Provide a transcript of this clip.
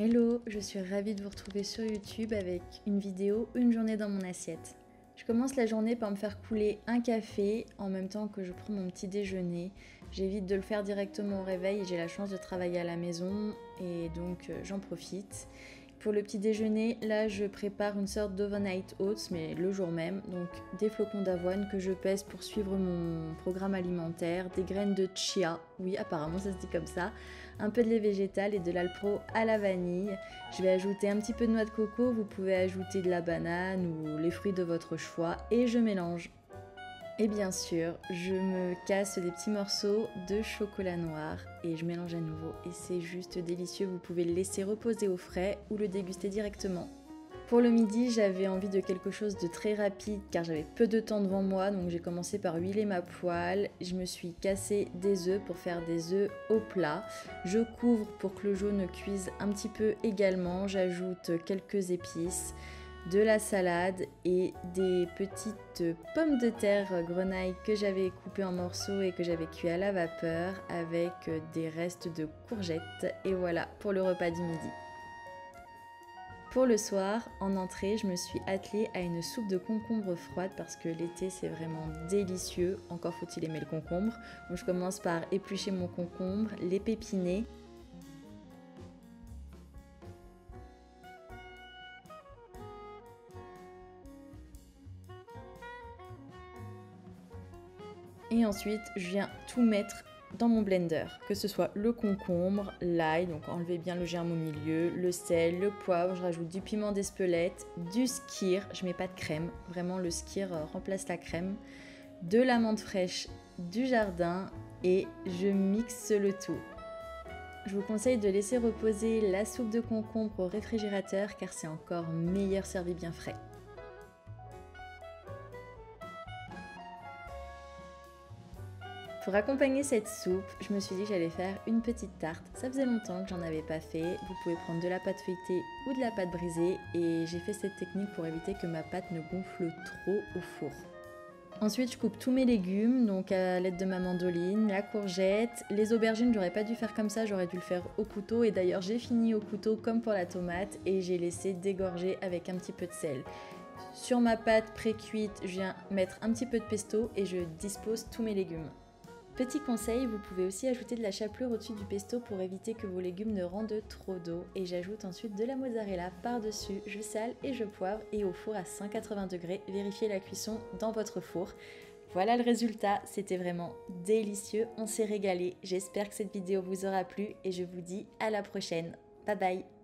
Hello, je suis ravie de vous retrouver sur YouTube avec une vidéo Une journée dans mon assiette. Je commence la journée par me faire couler un café en même temps que je prends mon petit déjeuner. J'évite de le faire directement au réveil et j'ai la chance de travailler à la maison et donc j'en profite. Pour le petit déjeuner, là je prépare une sorte d'overnight oats mais le jour même, donc des flocons d'avoine que je pèse pour suivre mon programme alimentaire, des graines de chia, oui apparemment ça se dit comme ça, un peu de lait végétal et de l'alpro à la vanille. Je vais ajouter un petit peu de noix de coco, vous pouvez ajouter de la banane ou les fruits de votre choix et je mélange. Et bien sûr, je me casse des petits morceaux de chocolat noir et je mélange à nouveau et c'est juste délicieux, vous pouvez le laisser reposer au frais ou le déguster directement. Pour le midi, j'avais envie de quelque chose de très rapide car j'avais peu de temps devant moi, donc j'ai commencé par huiler ma poêle. Je me suis cassé des œufs pour faire des œufs au plat. Je couvre pour que le jaune cuise un petit peu également. J'ajoute quelques épices, de la salade et des petites pommes de terre grenaille que j'avais coupées en morceaux et que j'avais cuit à la vapeur avec des restes de courgettes. Et voilà pour le repas du midi. Pour le soir, en entrée, je me suis attelée à une soupe de concombre froide parce que l'été c'est vraiment délicieux, encore faut-il aimer le concombre. Donc je commence par éplucher mon concombre, les pépiner. Et ensuite, je viens tout mettre dans mon blender, que ce soit le concombre, l'ail, donc enlevez bien le germe au milieu, le sel, le poivre, je rajoute du piment d'Espelette, du skyr, je mets pas de crème, vraiment le skyr remplace la crème, de la menthe fraîche du jardin et je mixe le tout. Je vous conseille de laisser reposer la soupe de concombre au réfrigérateur car c'est encore meilleur servi bien frais. Pour accompagner cette soupe, je me suis dit que j'allais faire une petite tarte. Ça faisait longtemps que j'en avais pas fait. Vous pouvez prendre de la pâte feuilletée ou de la pâte brisée et j'ai fait cette technique pour éviter que ma pâte ne gonfle trop au four. Ensuite, je coupe tous mes légumes, donc à l'aide de ma mandoline, la courgette, les aubergines, j'aurais pas dû faire comme ça, j'aurais dû le faire au couteau et d'ailleurs j'ai fini au couteau comme pour la tomate et j'ai laissé dégorger avec un petit peu de sel. Sur ma pâte pré-cuite, je viens mettre un petit peu de pesto et je dispose tous mes légumes. Petit conseil, vous pouvez aussi ajouter de la chapelure au-dessus du pesto pour éviter que vos légumes ne rendent trop d'eau. Et j'ajoute ensuite de la mozzarella par-dessus, je sale et je poivre et au four à 180 degrés. Vérifiez la cuisson dans votre four. Voilà le résultat, c'était vraiment délicieux, on s'est régalé. J'espère que cette vidéo vous aura plu et je vous dis à la prochaine. Bye bye!